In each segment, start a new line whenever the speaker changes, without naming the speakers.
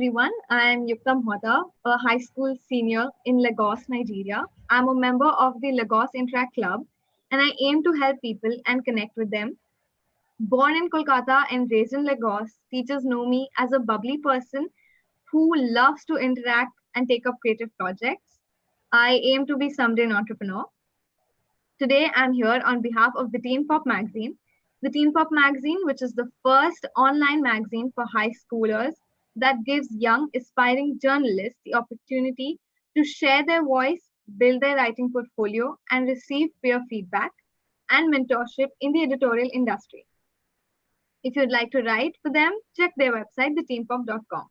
everyone. I'm Yukta Mohta, a high school senior in Lagos, Nigeria. I'm a member of the Lagos Interact Club and I aim to help people and connect with them. Born in Kolkata and raised in Lagos, teachers know me as a bubbly person who loves to interact and take up creative projects. I aim to be someday an entrepreneur. Today, I'm here on behalf of the Teen Pop magazine. The Teen Pop magazine, which is the first online magazine for high schoolers that gives young, aspiring journalists the opportunity to share their voice, build their writing portfolio, and receive peer feedback and mentorship in the editorial industry. If you'd like to write for them, check their website, theteenpop.com.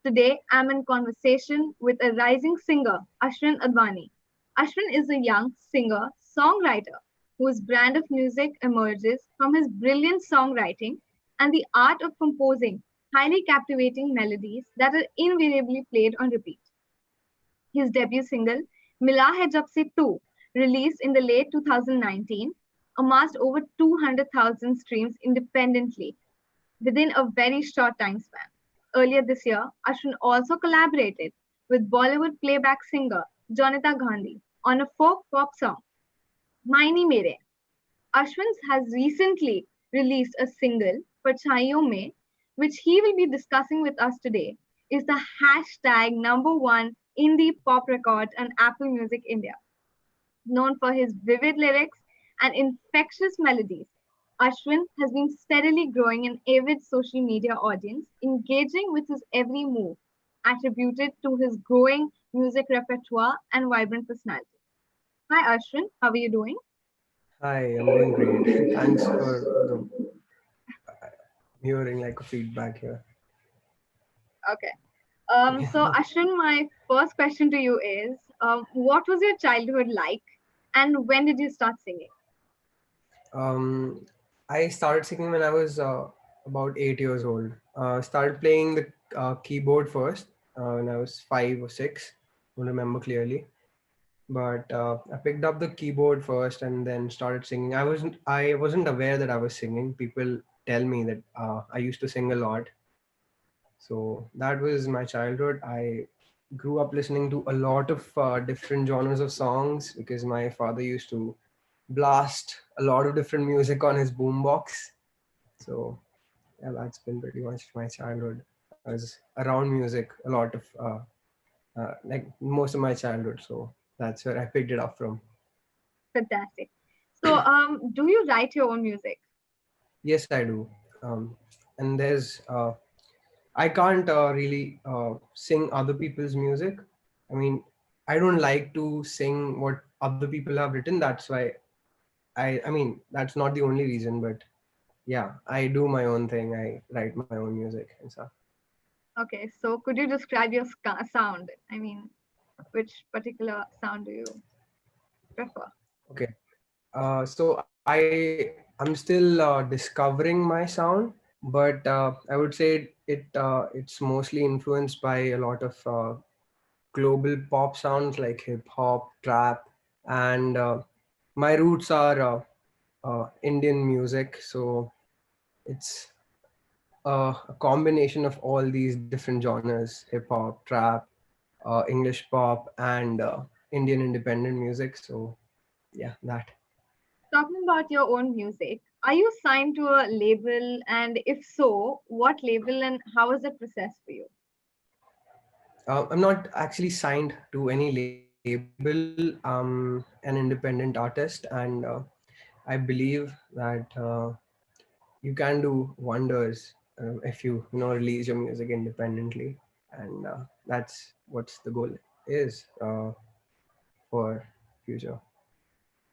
Today, I'm in conversation with a rising singer, Ashwin Adwani. Ashwin is a young singer songwriter whose brand of music emerges from his brilliant songwriting and the art of composing highly captivating melodies that are invariably played on repeat. His debut single, Mila Hai Jabse Tu, released in the late 2019, amassed over 200,000 streams independently within a very short time span. Earlier this year, Ashwin also collaborated with Bollywood playback singer Jonita Gandhi on a folk pop song, Mai Ni Meriye. Ashwin has recently released a single, Parchaiyon Mein, which he will be discussing with us today, is the hashtag #1 indie pop record on Apple Music India. Known for his vivid lyrics and infectious melodies, Ashwin has been steadily growing an avid social media audience, engaging with his every move, attributed to his growing music repertoire and vibrant personality. Hi Ashwin, how are you doing?
Hi, I'm doing great. Thanks for the hearing like a feedback here.
Okay. So Ashwin, my first question to you is, what was your childhood like, and when did you start singing?
Um, I started singing when I was about 8 years old. Started playing the keyboard first when I was 5 or 6. Don't remember clearly, but I picked up the keyboard first and then started singing. I wasn't aware that I was singing. People tell me that I used to sing a lot. So that was my childhood. I grew up listening to a lot of different genres of songs because my father used to blast a lot of different music on his boombox. So yeah, that's been pretty much my childhood. I was around music a lot of like most of my childhood. So that's where I picked it up from.
Fantastic. So, do you write your own music?
Yes, I do. And there's I can't really sing other people's music. I mean, I don't like to sing what other people have written. That's why I mean, that's not the only reason, but yeah, I do my own thing. I write my own music and stuff.
Okay, so could you describe your sound? I mean, which particular sound do you prefer?
Okay. So I'm still discovering my sound, but I would say it's mostly influenced by a lot of global pop sounds like hip hop, trap, and my roots are Indian music. So it's a combination of all these different genres: hip hop, trap, English pop, and Indian independent music. So yeah, that.
Talking about your own music, are you signed to a label? And if so, what label and how is the process for you?
I'm not actually signed to any label. I'm an independent artist, and I believe that you can do wonders if you release your music independently, and that's what's the goal is for future.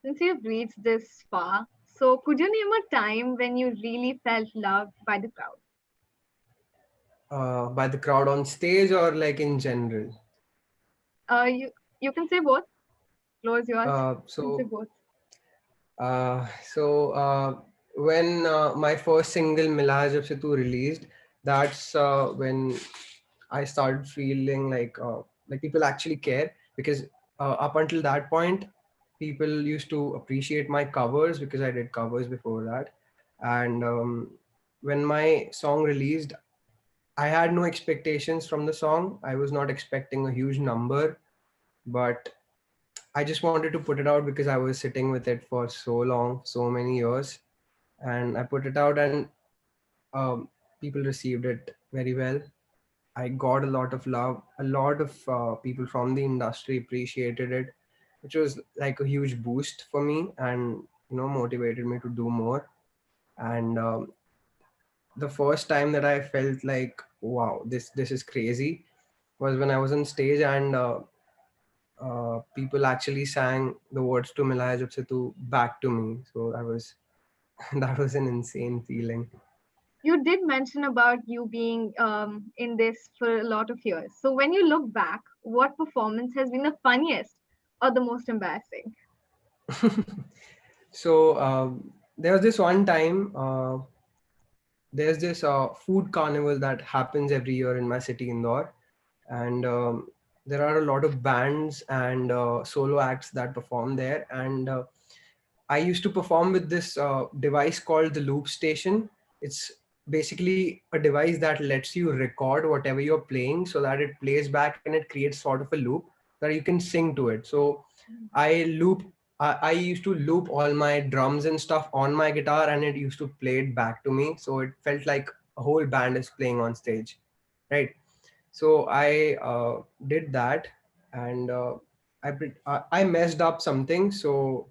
Since you've reached this far, so could you name a time when you really felt loved by the crowd?
By the crowd on stage or like in general.
You can say both. Floor is yours.
Uh,
You can say
so
both.
so when my first single Mila Hai Jabse Tu released, that's when I started feeling like people actually care, because up until that point, people used to appreciate my covers because I did covers before that, and when my song released, I had no expectations from the song. I was not expecting a huge number, but I just wanted to put it out because I was sitting with it for so long, so many years, and I put it out, and um, people received it very well. I got a lot of love. A lot of people from the industry appreciated it, which was like a huge boost for me, and motivated me to do more. And the first time that I felt like, wow, this is crazy, was when I was on stage and people actually sang the words to Mila Hai Jabse Tu back to me. So that was that was an insane feeling.
You did mention about you being in this for a lot of years. So when you look back, what performance has been the funniest or the most embarrassing?
So there was this one time. There's this food carnival that happens every year in my city, Indore, and there are a lot of bands and solo acts that perform there. And I used to perform with this device called the loop station. It's basically a device that lets you record whatever you're playing so that it plays back and it creates sort of a loop that you can sing to it. So I loop. I used to loop all my drums and stuff on my guitar, and it used to play it back to me. So it felt like a whole band is playing on stage, right? So I did that, and I messed up something. So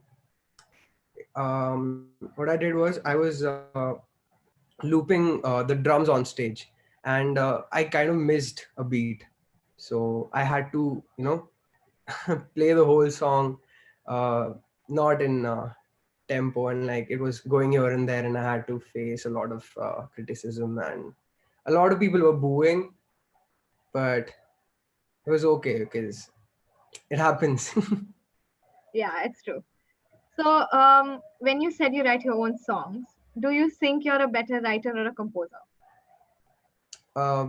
what I did was I was looping the drums on stage, and I kind of missed a beat. So I had to, play the whole song, not in tempo, and like it was going here and there, and I had to face a lot of criticism, and a lot of people were booing, but it was okay because it happens.
Yeah, it's true. So when you said you write your own songs, do you think you're a better writer or a composer?
uh,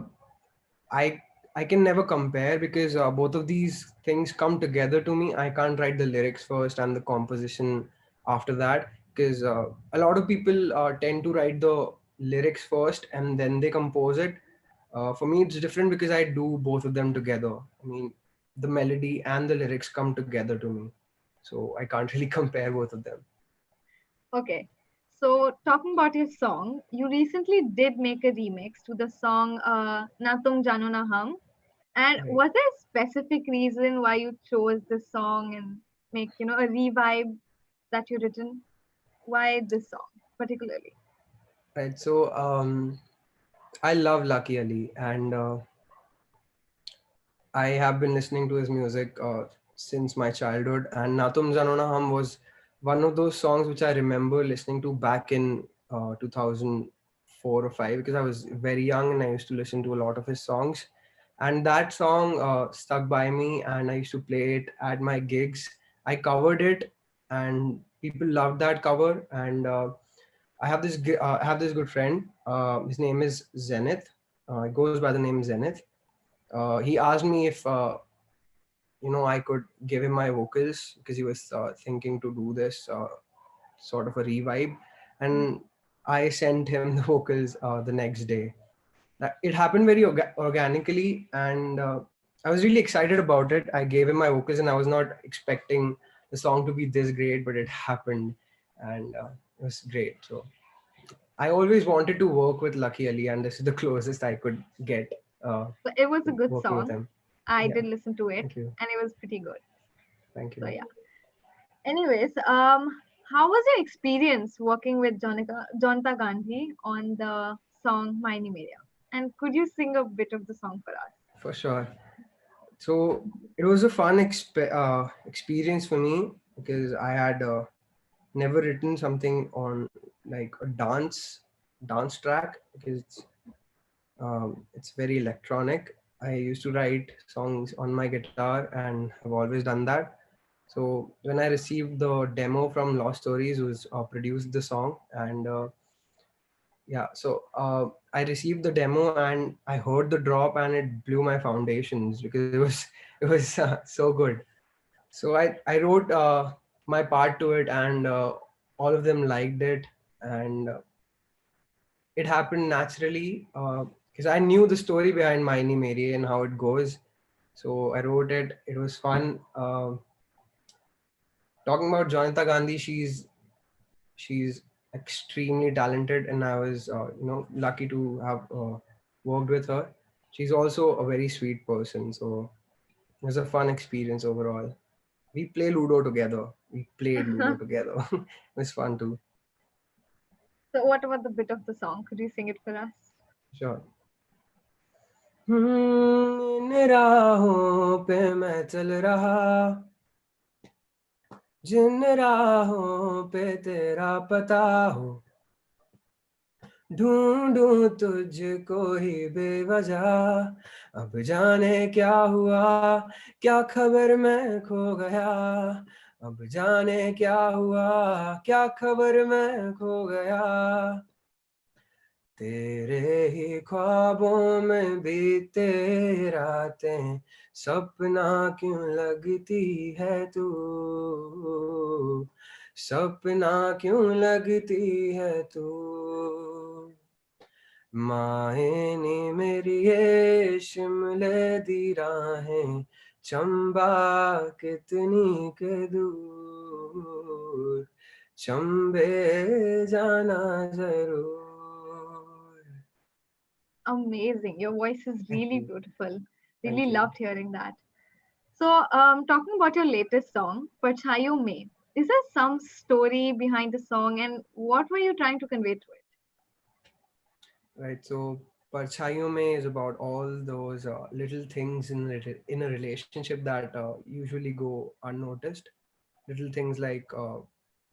I I can never compare because both of these things come together to me. I can't write the lyrics first and the composition after that, because a lot of people tend to write the lyrics first and then they compose it. For me, it's different because I do both of them together. I mean, the melody and the lyrics come together to me, so I can't really compare both of them.
Okay. So talking about your song, you recently did make a remix to the song Natta Janona. And
Right.
was there a specific reason why you chose this song and make, a revive that you written? Why this song particularly?
Right. So I love Lucky Ali, and I have been listening to his music since my childhood, and Natum Janona Ham was one of those songs which I remember listening to back in 2004 or 5, because I was very young and I used to listen to a lot of his songs. And that song stuck by me, and I used to play it at my gigs. I covered it, and people loved that cover. And I have this good friend. His name is Zenith. It goes by the name Zenith. He asked me if I could give him my vocals because he was thinking to do this sort of a revive, and I sent him the vocals the next day. It happened very organically, and I was really excited about it. I gave him my vocals, and I was not expecting the song to be this great, but it happened, and it was great. So I always wanted to work with Lucky Ali, and this is the closest I could get
So it was a good
working with
song.
him.
I
Yeah,
did listen to it
thank you.
and it was pretty good.
Thank
So
you.
yeah. Anyways, how was your experience working with Jonita Gandhi on the song Mai Ni Meriye? And could you sing a bit of the song for us?
For sure. So it was a fun experience for me because I had never written something on like a dance track, because it's very electronic. I used to write songs on my guitar and have always done that. So when I received the demo from Lost Stories, who's produced the song, and yeah, so I received the demo and I heard the drop and it blew my foundations because it was it was so good. So I wrote my part to it, and all of them liked it, and it happened naturally. because I knew the story behind Mai Ni Meriye and how it goes. So I wrote it. It was fun. Talking about Jonita Gandhi, she's extremely talented, and I was lucky to have worked with her. She's also a very sweet person, so it was a fun experience overall. We play Ludo together. We played Ludo together. It was fun too.
So, what about the bit of the song? Could you sing it for us?
Sure. इन राहों पे मैं चल रहा, जिन राहों पे तेरा पता हो, ढूंढूं तुझको ही बेवजह, अब जाने क्या हुआ, क्या खबर मैं खो गया, अब जाने क्या हुआ, क्या खबर मैं खो गया, तेरे ही ख्वाबों में बीते रातें, सपना क्यों लगती है तू, सपना क्यों लगती है तू, माए नी मेरी ये शिमले दी राहें, चंबा कितनी के दूर, चंबे जाना जरूर.
Amazing. Your voice is
Thank
really
you.
beautiful.
Thank
Really
you.
loved hearing that. So, talking about your latest song, Parchaiyon Mein, is there some story behind the song and what were you trying to convey to it?
Right. So Parchaiyon Mein is about all those little things in a relationship that usually go unnoticed. Little things like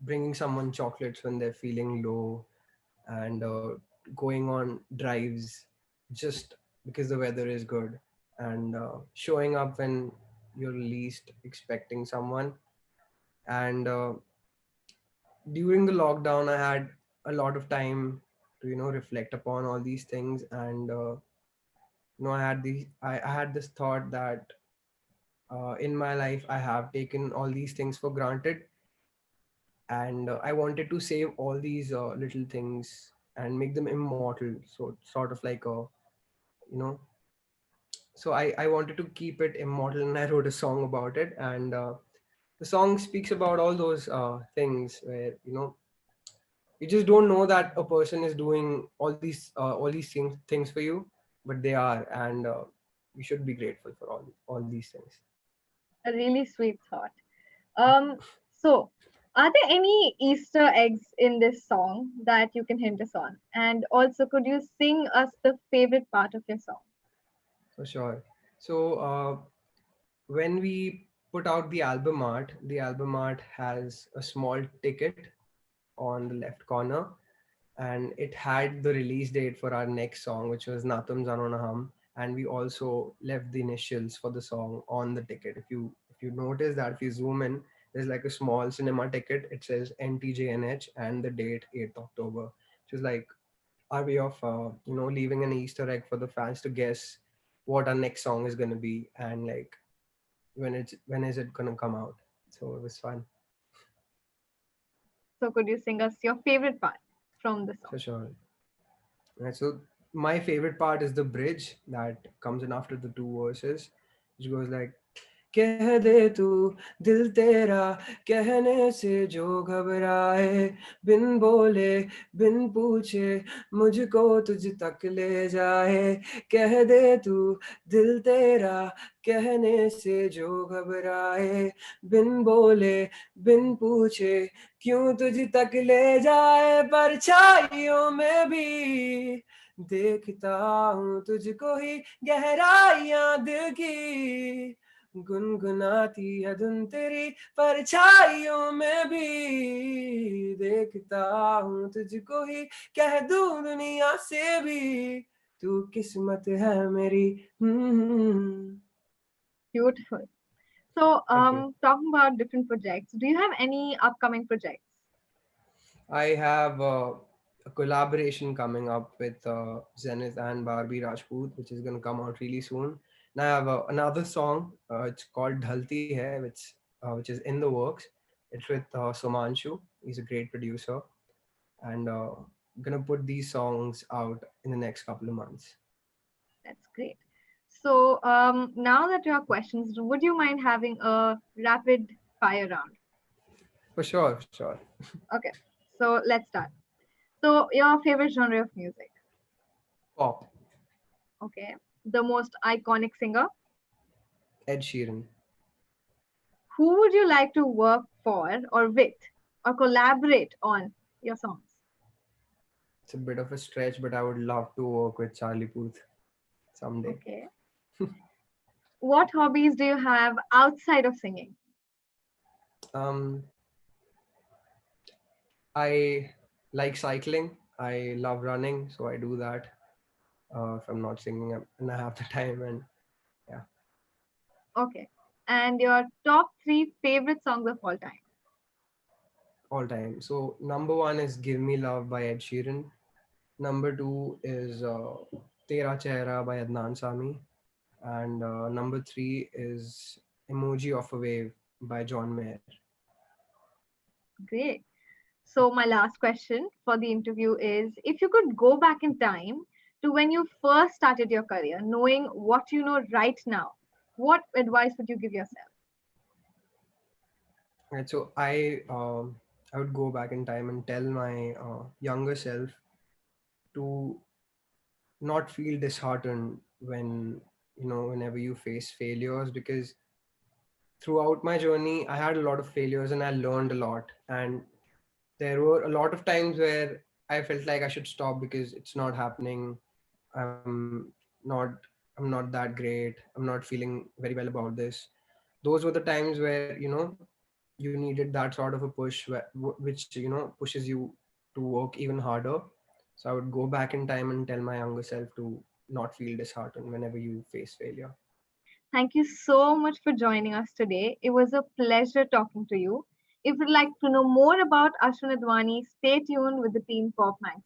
bringing someone chocolates when they're feeling low, and going on drives just because the weather is good, and showing up when you're least expecting someone. And during the lockdown, I had a lot of time to reflect upon all these things, and I had this thought that in my life I have taken all these things for granted, and I wanted to save all these little things and make them immortal, so sort of like a you know so I wanted to keep it immortal, and I wrote a song about it. And the song speaks about all those things where you just don't know that a person is doing all these things for you, but they are. And you should be grateful for all these things.
A really sweet thought. So, are there any Easter eggs in this song that you can hint us on? And also, could you sing us the favorite part of your song?
For sure. So when we put out the album art has a small ticket on the left corner, and it had the release date for our next song, which was Natta Janona. And we also left the initials for the song on the ticket. If you notice that, if you zoom in, there's like a small cinema ticket. It says NTJNH and the date 8th October, which is like our way of leaving an Easter egg for the fans to guess what our next song is gonna be, and like when is it gonna come out. So it was fun.
So, could you sing us your favorite part from the
For
song?
sure. Right, so my favorite part is the bridge that comes in after the two verses, which goes like, कह दे तू दिल तेरा कहने से जो घबराए, बिन बोले बिन पूछे मुझको तुझ तक ले जाए, कह दे तू दिल तेरा कहने से जो घबराए, बिन बोले बिन पूछे क्यों तुझ तक ले जाए, परछाइयों में भी देखता हूँ तुझको ही, गहराइयां दिल की गुनगुनाती है धुन तेरी, परछाइयों में भी देखता हूँ तुझको ही, कह दूं दुनिया से भी तू किस्मत है मेरी.
Beautiful. So,
Thank you.
talking about different projects, do you have any upcoming projects?
I have a collaboration coming up with Zenith and Barbie Rajput, which is going to come out really soon. And I have another song. It's called Dhalti Hai, which is in the works. It's with Somanshu. He's a great producer, and gonna put these songs out in the next couple of months.
That's great. So now that you have questions, would you mind having a rapid fire round?
For sure, for sure.
Okay, so let's start. So your favorite genre of music?
Pop.
Okay. The most iconic singer?
Ed Sheeran.
Who would you like to work for or with or collaborate on your songs?
It's a bit of a stretch, but I would love to work with Charlie Puth someday.
Okay. What hobbies do you have outside of singing?
Um, I like cycling. I love running, so I do that. If I'm not singing and I have the time, and yeah,
Okay. And your top three favorite songs of all time?
all time. So number one is "Give Me Love" by Ed Sheeran. Number two is "Tera Chehra" by Adnan Sami, and number three is "Emoji of a Wave" by John Mayer.
Great. So my last question for the interview is if you could go back in time to when you first started your career, knowing what you know right now, what advice would you give yourself?
Right, so I would go back in time and tell my younger self to not feel disheartened when whenever you face failures, because throughout my journey I had a lot of failures and I learned a lot, and there were a lot of times where I felt like I should stop because it's not happening. I'm not I'm not that great. I'm not feeling very well about this. Those were the times where you needed that sort of a push which pushes you to work even harder. So I would go back in time and tell my younger self to not feel disheartened whenever you face failure.
Thank you so much for joining us today. It was a pleasure talking to you. If you'd like to know more about Ashwin Adwani, stay tuned with the Teen Pop Magazine.